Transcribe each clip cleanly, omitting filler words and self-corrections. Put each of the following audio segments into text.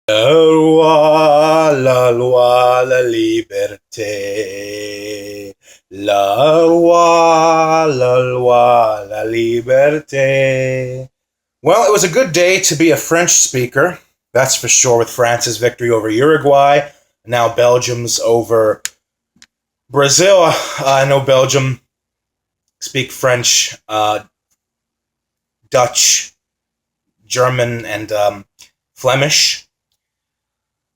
La loi, la liberté. La loi, la liberté. Well, it was a good day to be a French speaker, that's for sure, with France's victory over Uruguay. Now Belgium's over Brazil. I know Belgium speak French, Dutch, German, and Flemish.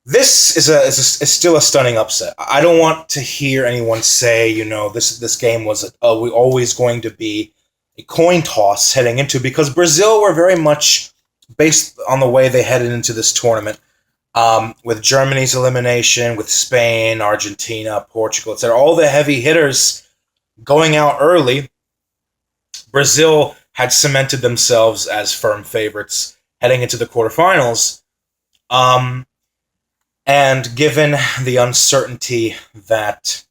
This is still a stunning upset. I don't want to hear anyone say, this game was we always going to be a coin toss heading into, because Brazil were very much based on the way they headed into this tournament, with Germany's elimination, with Spain, Argentina, Portugal, etc. All the heavy hitters going out early. Brazil had cemented themselves as firm favorites heading into the quarterfinals. And given the uncertainty that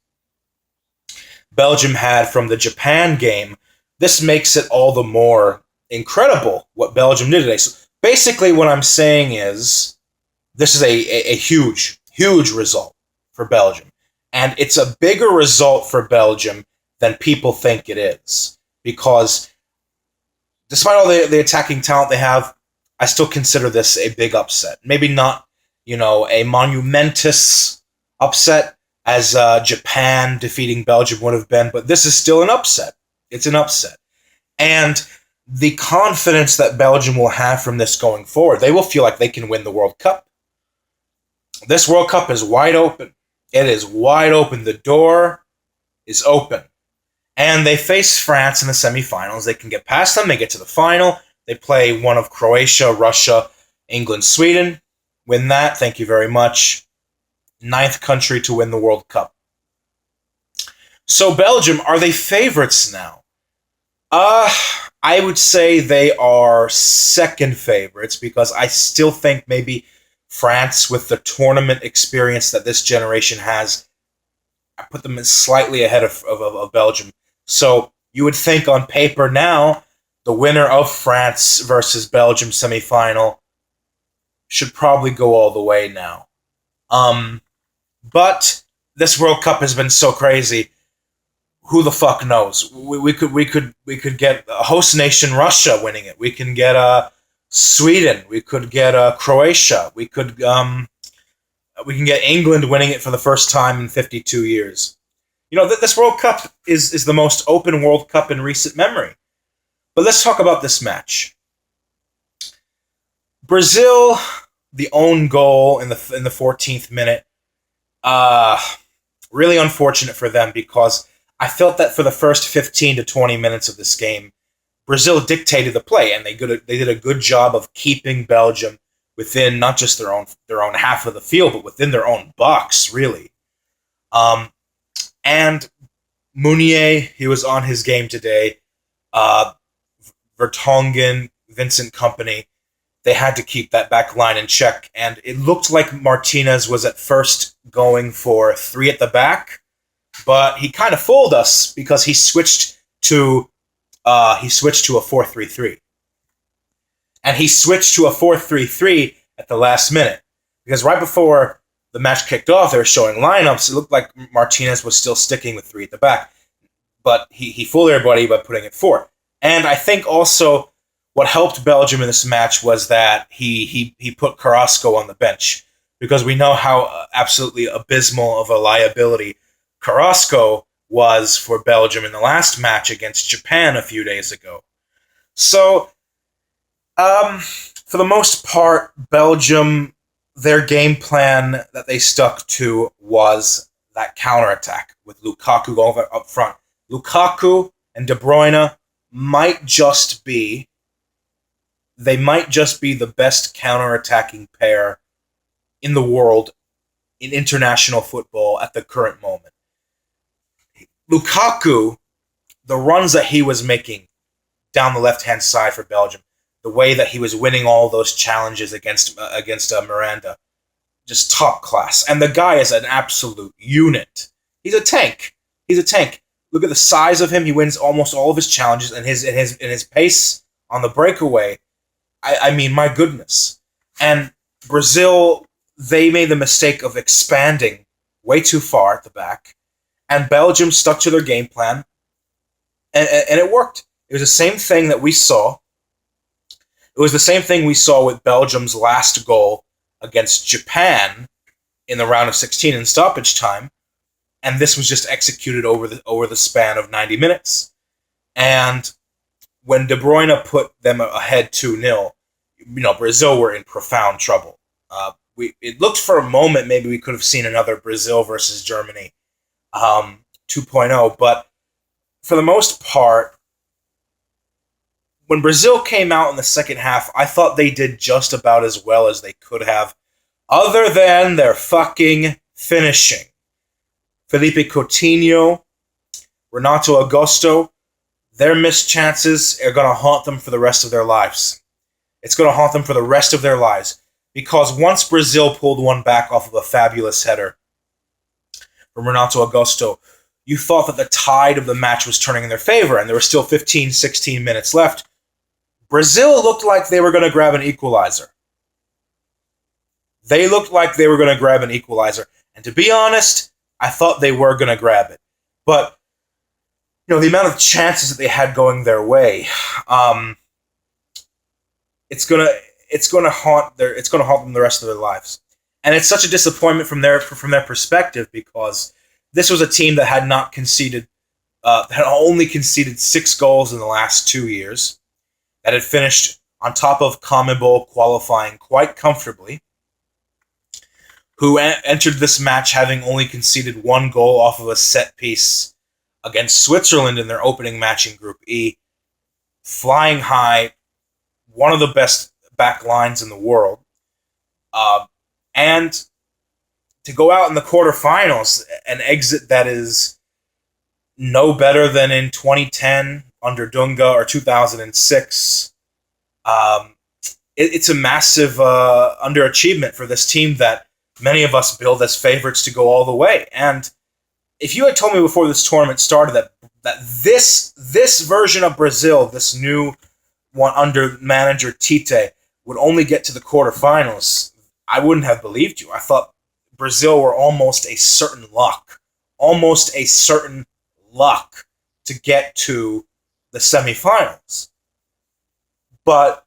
Belgium had from the Japan game, this makes it all the more incredible what Belgium did today. So basically, what I'm saying is this is a huge, huge result for Belgium. And it's a bigger result for Belgium than people think it is. Because despite all the attacking talent they have, I still consider this a big upset. Maybe not, a monumentous upset as Japan defeating Belgium would have been, but this is still an upset. It's an upset. And the confidence that Belgium will have from this going forward, they will feel like they can win the World Cup. This World Cup is wide open. It is wide open. The door is open. And they face France in the semifinals. They can get past them. They get to the final. They play one of Croatia, Russia, England, Sweden. Win that. Thank you very much. 9th country to win the World Cup. So Belgium, are they favorites now? I would say they are second favorites, because I still think maybe France, with the tournament experience that this generation has, I put them slightly ahead of Belgium. So you would think on paper now, the winner of France versus Belgium semifinal should probably go all the way now. But this World Cup has been so crazy. Who the fuck knows? We could get a host nation Russia winning it. We can get Sweden. We could get Croatia. We can get England winning it for the first time in 52 years. This World Cup is the most open World Cup in recent memory. But let's talk about this match. Brazil, the own goal in the 14th minute. Really unfortunate for them, because I felt that for the first 15 to 20 minutes of this game, Brazil dictated the play, and they did a good job of keeping Belgium within not just their own half of the field, but within their own box, really. And Meunier, he was on his game today. Vertonghen, Vincent Kompany, they had to keep that back line in check. And it looked like Martinez was at first going for 3 at the back, but he kind of fooled us, because he switched to a 4-3-3. And he switched to a 4-3-3 at the last minute, because right before the match kicked off, they were showing lineups. It looked like Martinez was still sticking with 3 at the back, but he fooled everybody by putting it 4. And I think also what helped Belgium in this match was that he put Carrasco on the bench, because we know how absolutely abysmal of a liability Carrasco was for Belgium in the last match against Japan a few days ago. So, for the most part, Belgium, their game plan that they stuck to was that counterattack with Lukaku going up front. Lukaku and De Bruyne might just be the best counter-attacking pair in the world in international football at the current moment. Lukaku, the runs that he was making down the left-hand side for Belgium, the way that he was winning all those challenges against Miranda, just top class. And the guy is an absolute unit. He's a tank. Look at the size of him. He wins almost all of his challenges, and his pace on the breakaway. I mean, my goodness. And Brazil they made the mistake of expanding way too far at the back, and Belgium stuck to their game plan, and it worked. It was the same thing that we saw. It was the same thing we saw with Belgium's last goal against Japan in the round of 16 in stoppage time, and this was just executed over the span of 90 minutes. And when De Bruyne put them ahead 2-0, Brazil were in profound trouble. It looked for a moment maybe we could have seen another Brazil versus Germany 2.0, but for the most part, when Brazil came out in the second half, I thought they did just about as well as they could have, other than their fucking finishing. Felipe Coutinho, Renato Augusto, their missed chances are going to haunt them for the rest of their lives. It's going to haunt them for the rest of their lives. Because once Brazil pulled one back off of a fabulous header from Renato Augusto, you thought that the tide of the match was turning in their favor, and there were still 15, 16 minutes left. Brazil looked like they were going to grab an equalizer. They looked like they were going to grab an equalizer. And to be honest, I thought they were going to grab it. But, the amount of chances that they had going their way, it's going to haunt them the rest of their lives. And it's such a disappointment from their perspective, because this was a team that had only conceded 6 goals in the last 2 years, that had finished on top of CONMEBOL qualifying quite comfortably, who entered this match having only conceded 1 goal off of a set piece against Switzerland in their opening match in Group E, flying high, one of the best back lines in the world, and to go out in the quarterfinals, an exit that is no better than in 2010 under Dunga or 2006. It's a massive underachievement for this team that many of us build as favorites to go all the way. And if you had told me before this tournament started that this version of Brazil, this new one under manager Tite, would only get to the quarterfinals, I wouldn't have believed you. I thought Brazil were almost a certain luck to get to the semifinals. But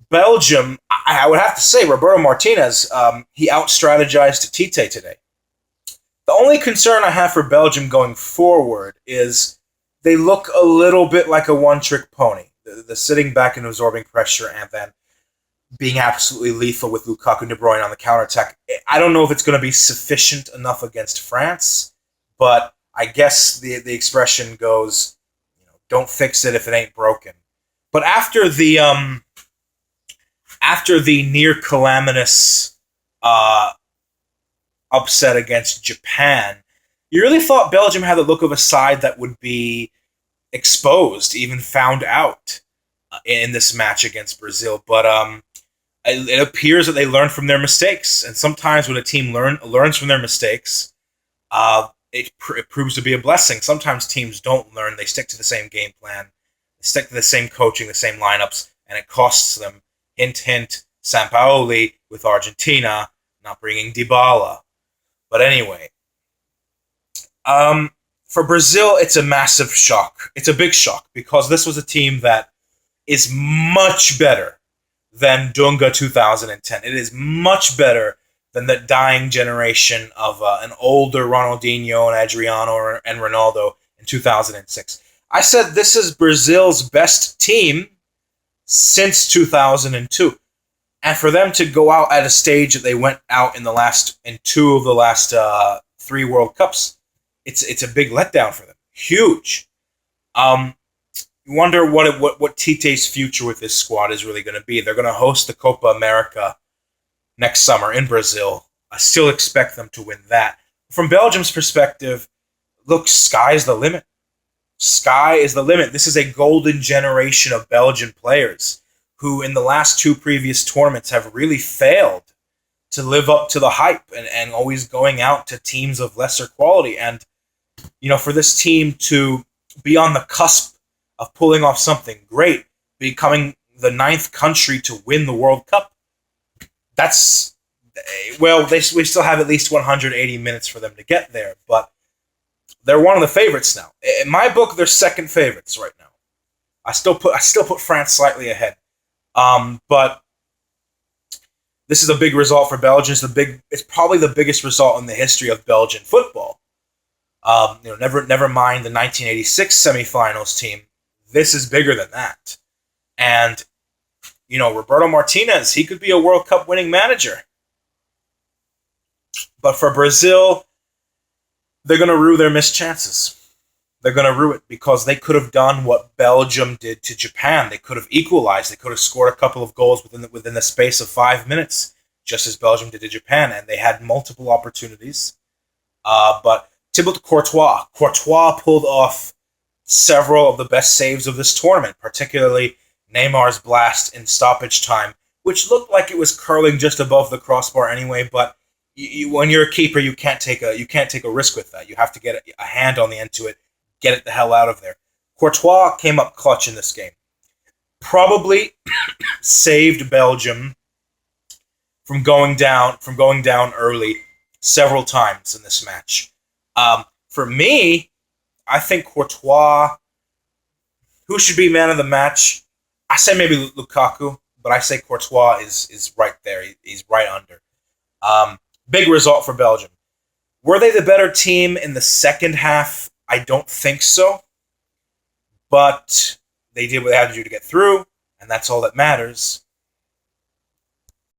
Belgium, I would have to say, Roberto Martinez, he out-strategized Tite today. The only concern I have for Belgium going forward is they look a little bit like a one-trick pony. The sitting back and absorbing pressure and then being absolutely lethal with Lukaku and De Bruyne on the counterattack. I don't know if it's going to be sufficient enough against France, but I guess the expression goes, don't fix it if it ain't broken. But after the near calamitous upset against Japan, you really thought Belgium had the look of a side that would be exposed, even found out in this match against Brazil. But it appears that they learned from their mistakes, and sometimes when a team learns from their mistakes, it proves to be a blessing. Sometimes teams don't learn; they stick to the same game plan, they stick to the same coaching, the same lineups, and it costs them. Hint, hint. Sampaoli with Argentina not bringing Dybala. But anyway, for Brazil, it's a massive shock. It's a big shock because this was a team that is much better than Dunga 2010. It is much better than the dying generation of an older Ronaldinho and Adriano and Ronaldo in 2006. I said this is Brazil's best team since 2002. And for them to go out at a stage that they went out in 2 of the last 3 World Cups, it's a big letdown for them. Huge. You wonder what Tite's future with this squad is really going to be. They're going to host the Copa America next summer in Brazil. I still expect them to win that. From Belgium's perspective, look, sky's the limit. Sky is the limit. This is a golden generation of Belgian players who in the last 2 previous tournaments have really failed to live up to the hype and always going out to teams of lesser quality. And, for this team to be on the cusp of pulling off something great, becoming the 9th country to win the World Cup, that's Well, we still have at least 180 minutes for them to get there, but they're one of the favorites now. In my book, they're second favorites right now. I still put France slightly ahead. But this is a big result for Belgium. It's probably the biggest result in the history of Belgian football. Never mind the 1986 semifinals team. This is bigger than that. And Roberto Martinez, he could be a World Cup winning manager. But for Brazil, they're going to rue their missed chances. They're going to rue it because they could have done what Belgium did to Japan. They could have equalized. They could have scored a couple of goals within the space of 5 minutes, just as Belgium did to Japan. And they had multiple opportunities. But Thibaut Courtois pulled off several of the best saves of this tournament, particularly Neymar's blast in stoppage time, which looked like it was curling just above the crossbar anyway. But when you're a keeper, you can't take a risk with that. You have to get a hand on the end to it, get it the hell out of there. Courtois came up clutch in this game. Probably saved Belgium from going down early several times in this match. For me, I think Courtois, who should be man of the match? I say maybe Lukaku, but I say Courtois is right there. He's right under. Big result for Belgium. Were they the better team in the second half? I don't think so. But they did what they had to do to get through, and that's all that matters.